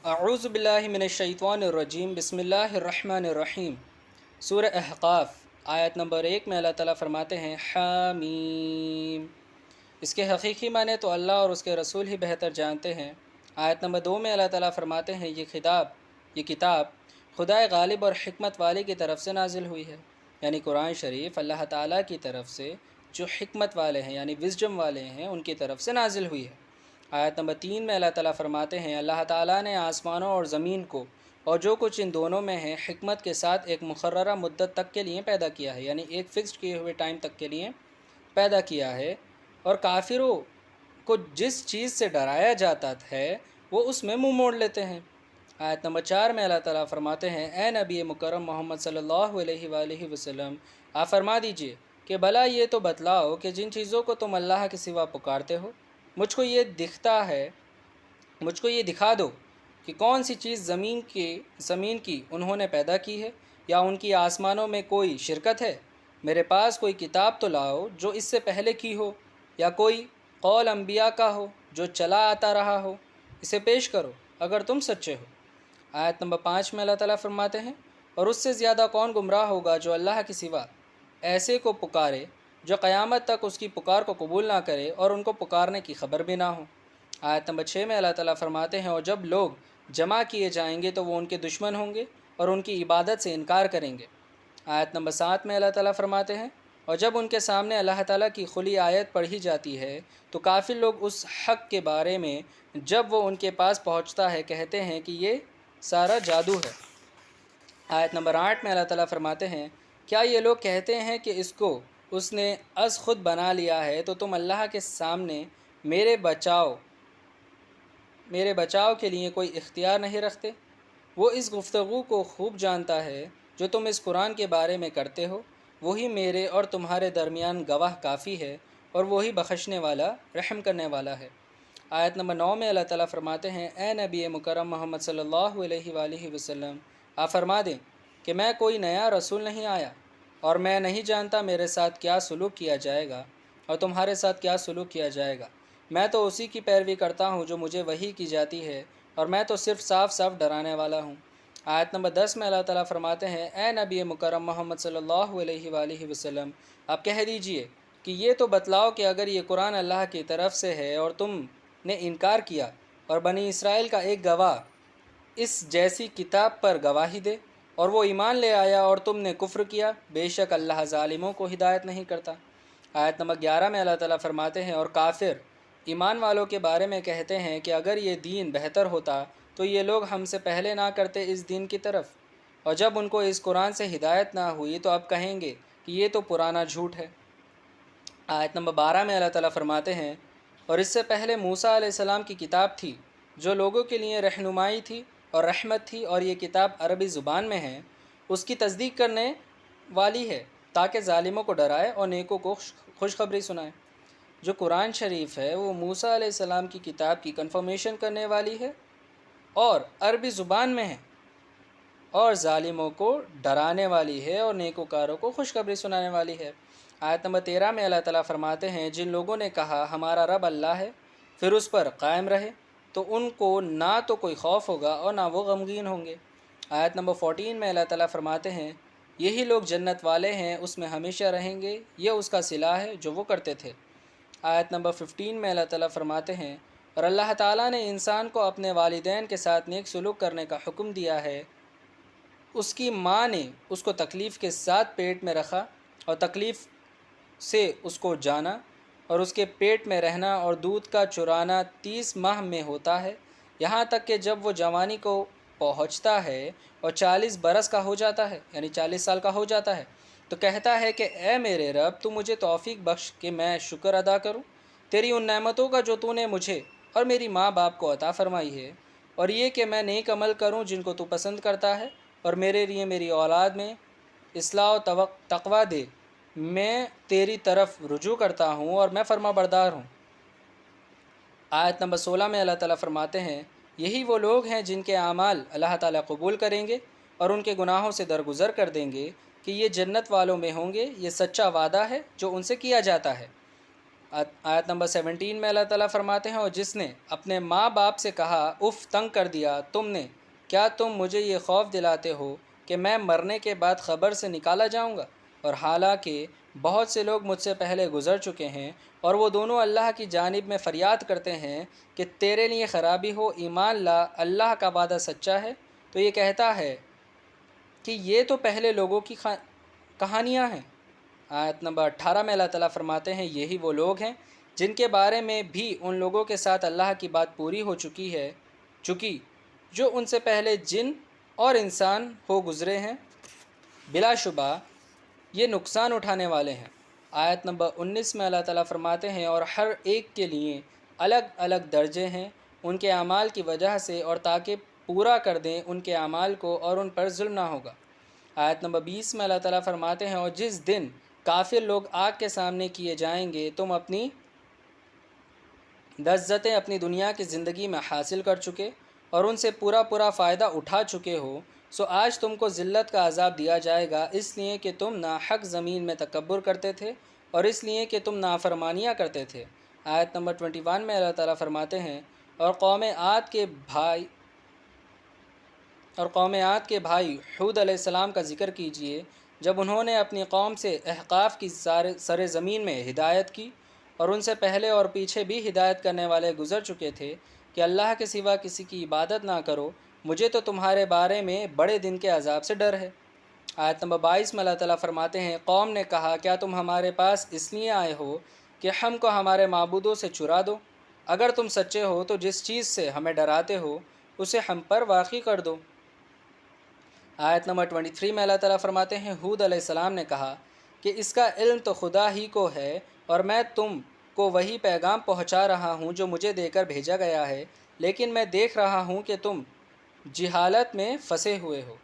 اعوذ باللہ من الشیطان الرجیم بسم اللہ الرحمن الرحیم۔ سورہ احقاف آیت نمبر 1 میں اللہ تعالیٰ فرماتے ہیں حامیم۔ اس کے حقیقی معنی تو اللہ اور اس کے رسول ہی بہتر جانتے ہیں۔ آیت نمبر 2 میں اللہ تعالیٰ فرماتے ہیں یہ کتاب خدائے غالب اور حکمت والے کی طرف سے نازل ہوئی ہے، یعنی قرآن شریف اللہ تعالیٰ کی طرف سے جو حکمت والے ہیں یعنی وزڈم والے ہیں ان کی طرف سے نازل ہوئی ہے۔ آیت نمبر 3 میں اللہ تعالیٰ فرماتے ہیں اللہ تعالیٰ نے آسمانوں اور زمین کو اور جو کچھ ان دونوں میں ہے حکمت کے ساتھ ایک مقررہ مدت تک کے لیے پیدا کیا ہے، یعنی ایک فکسڈ کیے ہوئے ٹائم تک کے لیے پیدا کیا ہے، اور کافروں کو جس چیز سے ڈرایا جاتا ہے وہ اس میں منہ موڑ لیتے ہیں۔ آیت نمبر 4 میں اللہ تعالیٰ فرماتے ہیں اے نبی مکرم محمد صلی اللہ علیہ وآلہ وسلم، آپ فرما دیجئے کہ بھلا یہ تو بتلاؤ کہ جن چیزوں کو تم اللہ کے سوا پکارتے ہو مجھ کو یہ دکھا دو کہ کون سی چیز زمین کی انہوں نے پیدا کی ہے یا ان کی آسمانوں میں کوئی شرکت ہے۔ میرے پاس کوئی کتاب تو لاؤ جو اس سے پہلے کی ہو یا کوئی قول انبیاء کا ہو جو چلا آتا رہا ہو، اسے پیش کرو اگر تم سچے ہو۔ آیت نمبر 5 میں اللہ تعالیٰ فرماتے ہیں اور اس سے زیادہ کون گمراہ ہوگا جو اللہ کے سوا ایسے کو پکارے جو قیامت تک اس کی پکار کو قبول نہ کرے اور ان کو پکارنے کی خبر بھی نہ ہو۔ آیت نمبر 6 میں اللہ تعالیٰ فرماتے ہیں اور جب لوگ جمع کیے جائیں گے تو وہ ان کے دشمن ہوں گے اور ان کی عبادت سے انکار کریں گے۔ آیت نمبر 7 میں اللہ تعالیٰ فرماتے ہیں اور جب ان کے سامنے اللہ تعالیٰ کی کھلی آیت پڑھی جاتی ہے تو کافر لوگ اس حق کے بارے میں جب وہ ان کے پاس پہنچتا ہے کہتے ہیں کہ یہ سارا جادو ہے۔ آیت نمبر 8 میں اللہ تعالیٰ فرماتے ہیں کیا یہ لوگ کہتے ہیں کہ اس نے از خود بنا لیا ہے تو تم اللہ کے سامنے میرے بچاؤ کے لیے کوئی اختیار نہیں رکھتے؟ وہ اس گفتگو کو خوب جانتا ہے جو تم اس قرآن کے بارے میں کرتے ہو، وہی میرے اور تمہارے درمیان گواہ کافی ہے اور وہی بخشنے والا رحم کرنے والا ہے۔ آیت نمبر 9 میں اللہ تعالیٰ فرماتے ہیں اے نبی مکرم محمد صلی اللہ علیہ وآلہ وسلم، آپ فرما دیں کہ میں کوئی نیا رسول نہیں آیا اور میں نہیں جانتا میرے ساتھ کیا سلوک کیا جائے گا اور تمہارے ساتھ کیا سلوک کیا جائے گا۔ میں تو اسی کی پیروی کرتا ہوں جو مجھے وحی کی جاتی ہے اور میں تو صرف صاف ڈرانے والا ہوں۔ آیت نمبر 10 میں اللہ تعالیٰ فرماتے ہیں اے نبی مکرم محمد صلی اللہ علیہ وآلہ وسلم، آپ کہہ دیجئے کہ یہ تو بتلاؤ کہ اگر یہ قرآن اللہ کی طرف سے ہے اور تم نے انکار کیا اور بنی اسرائیل کا ایک گواہ اس جیسی کتاب پر گواہی دے اور وہ ایمان لے آیا اور تم نے کفر کیا، بے شک اللہ ظالموں کو ہدایت نہیں کرتا۔ آیت نمبر 11 میں اللہ تعالیٰ فرماتے ہیں اور کافر ایمان والوں کے بارے میں کہتے ہیں کہ اگر یہ دین بہتر ہوتا تو یہ لوگ ہم سے پہلے نہ کرتے اس دین کی طرف، اور جب ان کو اس قرآن سے ہدایت نہ ہوئی تو اب کہیں گے کہ یہ تو پرانا جھوٹ ہے۔ آیت نمبر 12 میں اللہ تعالیٰ فرماتے ہیں اور اس سے پہلے موسیٰ علیہ السلام کی کتاب تھی جو لوگوں کے لیے رہنمائی تھی اور رحمت تھی، اور یہ کتاب عربی زبان میں ہے، اس کی تصدیق کرنے والی ہے تاکہ ظالموں کو ڈرائے اور نیکوں کو خوشخبری سنائے۔ جو قرآن شریف ہے وہ موسیٰ علیہ السلام کی کتاب کی کنفرمیشن کرنے والی ہے اور عربی زبان میں ہے، اور ظالموں کو ڈرانے والی ہے اور نیکوکاروں کو خوشخبری سنانے والی ہے۔ آیت نمبر 13 میں اللہ تعالیٰ فرماتے ہیں جن لوگوں نے کہا ہمارا رب اللہ ہے پھر اس پر قائم رہے تو ان کو نہ تو کوئی خوف ہوگا اور نہ وہ غمگین ہوں گے۔ آیت نمبر 14 میں اللہ تعالیٰ فرماتے ہیں یہی لوگ جنت والے ہیں، اس میں ہمیشہ رہیں گے، یہ اس کا صلہ ہے جو وہ کرتے تھے۔ آیت نمبر 15 میں اللہ تعالیٰ فرماتے ہیں اور اللہ تعالیٰ نے انسان کو اپنے والدین کے ساتھ نیک سلوک کرنے کا حکم دیا ہے۔ اس کی ماں نے اس کو تکلیف کے ساتھ پیٹ میں رکھا اور تکلیف سے اس کو جانا، اور اس کے پیٹ میں رہنا اور دودھ کا چرانا 30 ماہ میں ہوتا ہے، یہاں تک کہ جب وہ جوانی کو پہنچتا ہے اور 40 برس کا ہو جاتا ہے یعنی 40 سال کا ہو جاتا ہے تو کہتا ہے کہ اے میرے رب تو مجھے توفیق بخش کہ میں شکر ادا کروں تیری ان نعمتوں کا جو تو نے مجھے اور میری ماں باپ کو عطا فرمائی ہے، اور یہ کہ میں نیک عمل کروں جن کو تو پسند کرتا ہے، اور میرے لیے میری اولاد میں اصلاح و تقوی دے، میں تیری طرف رجوع کرتا ہوں اور میں فرما بردار ہوں۔ آیت نمبر 16 میں اللہ تعالیٰ فرماتے ہیں یہی وہ لوگ ہیں جن کے اعمال اللہ تعالیٰ قبول کریں گے اور ان کے گناہوں سے درگزر کر دیں گے کہ یہ جنت والوں میں ہوں گے، یہ سچا وعدہ ہے جو ان سے کیا جاتا ہے۔ آیت نمبر 17 میں اللہ تعالیٰ فرماتے ہیں اور جس نے اپنے ماں باپ سے کہا اف تنگ کر دیا تم نے، کیا تم مجھے یہ خوف دلاتے ہو کہ میں مرنے کے بعد خبر سے نکالا جاؤں گا؟ اور حالانکہ بہت سے لوگ مجھ سے پہلے گزر چکے ہیں اور وہ دونوں اللہ کی جانب میں فریاد کرتے ہیں کہ تیرے لیے خرابی ہو، ایمان لا، اللہ کا وعدہ سچا ہے۔ تو یہ کہتا ہے کہ یہ تو پہلے لوگوں کی کہانیاں ہیں۔ آیت نمبر 18 میں اللہ تعالیٰ فرماتے ہیں یہی وہ لوگ ہیں جن کے بارے میں بھی ان لوگوں کے ساتھ اللہ کی بات پوری ہو چکی جو ان سے پہلے جن اور انسان ہو گزرے ہیں، بلا شبہ یہ نقصان اٹھانے والے ہیں۔ آیت نمبر 19 میں اللہ تعالیٰ فرماتے ہیں اور ہر ایک کے لیے الگ الگ درجے ہیں ان کے اعمال کی وجہ سے، اور تاکہ پورا کر دیں ان کے اعمال کو اور ان پر ظلم نہ ہوگا۔ آیت نمبر 20 میں اللہ تعالیٰ فرماتے ہیں اور جس دن کافر لوگ آگ کے سامنے کیے جائیں گے، تم اپنی لذتیں اپنی دنیا کی زندگی میں حاصل کر چکے اور ان سے پورا فائدہ اٹھا چکے ہو، سو آج تم کو ذلت کا عذاب دیا جائے گا، اس لیے کہ تم ناحق زمین میں تکبر کرتے تھے اور اس لیے کہ تم نافرمانیاں کرتے تھے۔ آیت نمبر 21 میں اللہ تعالیٰ فرماتے ہیں اور قوم عاد کے بھائی حود علیہ السلام کا ذکر کیجئے، جب انہوں نے اپنی قوم سے احقاف کی سر زمین میں ہدایت کی، اور ان سے پہلے اور پیچھے بھی ہدایت کرنے والے گزر چکے تھے کہ اللہ کے سوا کسی کی عبادت نہ کرو، مجھے تو تمہارے بارے میں بڑے دن کے عذاب سے ڈر ہے۔ آیت نمبر 22 میں اللہ تعالیٰ فرماتے ہیں قوم نے کہا کیا تم ہمارے پاس اس لیے آئے ہو کہ ہم کو ہمارے معبودوں سے چرا دو؟ اگر تم سچے ہو تو جس چیز سے ہمیں ڈراتے ہو اسے ہم پر واقع کر دو۔ آیت نمبر 23 میں اللہ تعالیٰ فرماتے ہیں حود علیہ السلام نے کہا کہ اس کا علم تو خدا ہی کو ہے اور میں تم کو وہی پیغام پہنچا رہا ہوں جو مجھے دے کر بھیجا گیا ہے، لیکن میں دیکھ رہا ہوں کہ تم جہالت میں پھنسے ہوئے ہو۔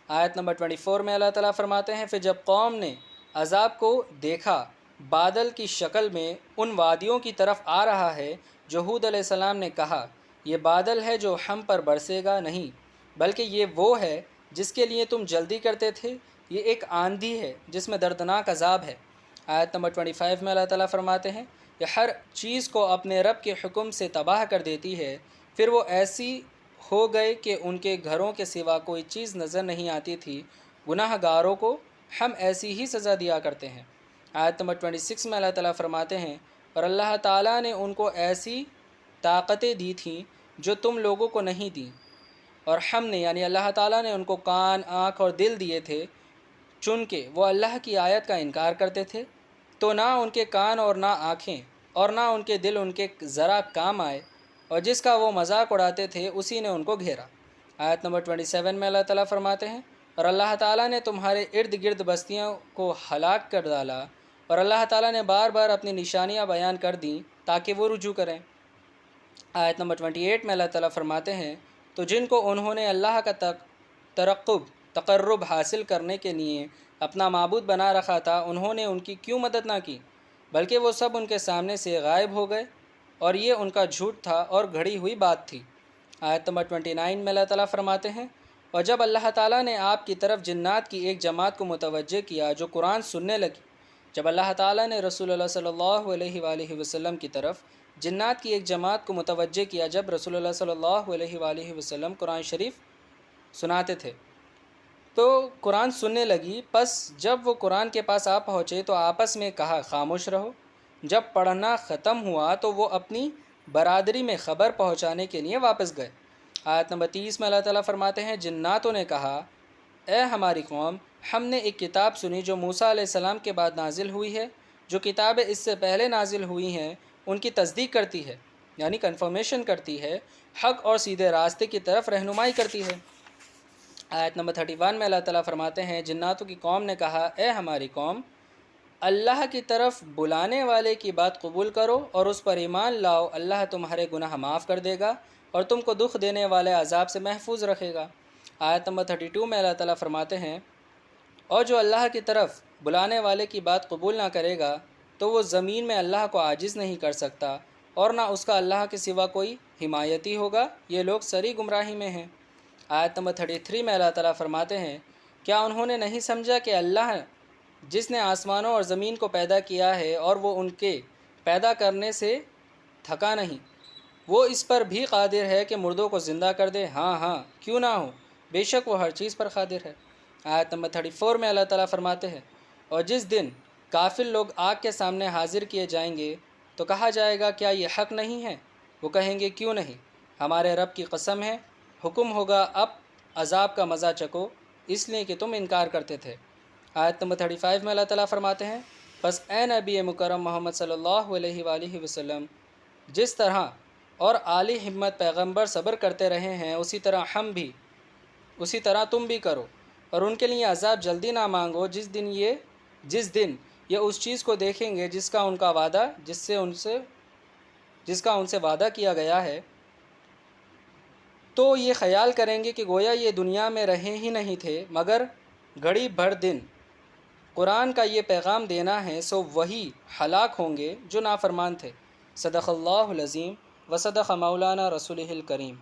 آیت نمبر 24 میں اللہ تعالیٰ فرماتے ہیں پھر جب قوم نے عذاب کو دیکھا بادل کی شکل میں ان وادیوں کی طرف آ رہا ہے جو حود علیہ السلام نے کہا یہ بادل ہے جو ہم پر برسے گا، نہیں بلکہ یہ وہ ہے جس کے لیے تم جلدی کرتے تھے، یہ ایک آندھی ہے جس میں دردناک عذاب ہے۔ آیت نمبر 25 میں اللہ تعالیٰ فرماتے ہیں کہ ہر چیز کو اپنے رب کے حکم سے تباہ کر دیتی ہے، پھر وہ ایسی ہو گئے کہ ان کے گھروں کے سوا کوئی چیز نظر نہیں آتی تھی، گناہ گاروں کو ہم ایسی ہی سزا دیا کرتے ہیں۔ آیت نمبر 26 میں اللہ تعالیٰ فرماتے ہیں اور اللہ تعالیٰ نے ان کو ایسی طاقتیں دی تھیں جو تم لوگوں کو نہیں دیں، اور ہم نے یعنی اللہ تعالیٰ نے ان کو کان، آنکھ اور دل دیے تھے، چونکہ وہ اللہ کی آیت کا انکار کرتے تھے، تو نہ ان کے کان اور نہ آنکھیں اور نہ ان کے دل ان کے ذرا کام آئے، اور جس کا وہ مذاق اڑاتے تھے اسی نے ان کو گھیرا۔ آیت نمبر 27 میں اللہ تعالیٰ فرماتے ہیں اور اللہ تعالیٰ نے تمہارے ارد گرد بستیوں کو ہلاک کر ڈالا، اور اللہ تعالیٰ نے بار بار اپنی نشانیاں بیان کر دیں تاکہ وہ رجوع کریں۔ آیت نمبر 28 میں اللہ تعالیٰ فرماتے ہیں تو جن کو انہوں نے اللہ کا تقرب حاصل کرنے کے لیے اپنا معبود بنا رکھا تھا، انہوں نے ان کی کیوں مدد نہ کی، بلکہ وہ سب ان کے سامنے سے غائب ہو گئے، اور یہ ان کا جھوٹ تھا اور گھڑی ہوئی بات تھی۔ آیت نمبر 29 میں اللہ تعالیٰ فرماتے ہیں اور جب اللہ تعالیٰ نے آپ کی طرف جنات کی ایک جماعت کو متوجہ کیا جو قرآن سننے لگی، جب اللہ تعالیٰ نے رسول اللہ صلی اللہ علیہ وآلہ وسلم کی طرف جنات کی ایک جماعت کو متوجہ کیا، جب رسول اللہ صلی اللہ علیہ وآلہ وسلم قرآن شریف سناتے تھے تو قرآن سننے لگی، پس جب وہ قرآن کے پاس آ پہنچے تو آپس میں کہا خاموش رہو۔ جب پڑھنا ختم ہوا تو وہ اپنی برادری میں خبر پہنچانے کے لیے واپس گئے۔ آیت نمبر 30 میں اللہ تعالیٰ فرماتے ہیں جناتوں نے کہا اے ہماری قوم، ہم نے ایک کتاب سنی جو موسیٰ علیہ السلام کے بعد نازل ہوئی ہے، جو کتابیں اس سے پہلے نازل ہوئی ہیں ان کی تصدیق کرتی ہے، یعنی کنفرمیشن کرتی ہے، حق اور سیدھے راستے کی طرف رہنمائی کرتی ہے۔ آیت نمبر 31 میں اللہ تعالیٰ فرماتے ہیں جناتوں کی قوم نے کہا اے ہماری قوم، اللہ کی طرف بلانے والے کی بات قبول کرو اور اس پر ایمان لاؤ، اللہ تمہارے گناہ معاف کر دے گا اور تم کو دکھ دینے والے عذاب سے محفوظ رکھے گا۔ آیت نمبر 32 میں اللہ تعالیٰ فرماتے ہیں اور جو اللہ کی طرف بلانے والے کی بات قبول نہ کرے گا تو وہ زمین میں اللہ کو عاجز نہیں کر سکتا اور نہ اس کا اللہ کے سوا کوئی حمایتی ہوگا، یہ لوگ سری گمراہی میں ہیں۔ آیت نمبر 33 میں اللہ تعالیٰ فرماتے ہیں کیا انہوں نے نہیں سمجھا کہ اللہ جس نے آسمانوں اور زمین کو پیدا کیا ہے اور وہ ان کے پیدا کرنے سے تھکا نہیں، وہ اس پر بھی قادر ہے کہ مردوں کو زندہ کر دے، ہاں ہاں کیوں نہ ہو، بے شک وہ ہر چیز پر قادر ہے۔ آیت نمبر 34 میں اللہ تعالیٰ فرماتے ہیں، اور جس دن کافر لوگ آگ کے سامنے حاضر کیے جائیں گے تو کہا جائے گا کیا یہ حق نہیں ہے؟ وہ کہیں گے کیوں نہیں، ہمارے رب کی قسم ہے، حکم ہوگا اب عذاب کا مزہ چکو، اس لیے کہ تم انکار کرتے تھے۔ آیت نمبر 35 میں اللہ تعالیٰ فرماتے ہیں، بس اے نبی مکرم محمد صلی اللہ علیہ وآلہ وسلم، جس طرح اور عالی ہمت پیغمبر صبر کرتے رہے ہیں اسی طرح تم بھی کرو، اور ان کے لیے عذاب جلدی نہ مانگو جس دن یہ اس چیز کو دیکھیں گے جس کا ان سے وعدہ کیا گیا ہے، تو یہ خیال کریں گے کہ گویا یہ دنیا میں رہے ہی نہیں تھے مگر گھڑی بھر دن۔ قرآن کا یہ پیغام دینا ہے، سو وہی ہلاک ہوں گے جو نافرمان تھے۔ صدق اللہ العظیم و صدق مولانا رسولہ الکریم۔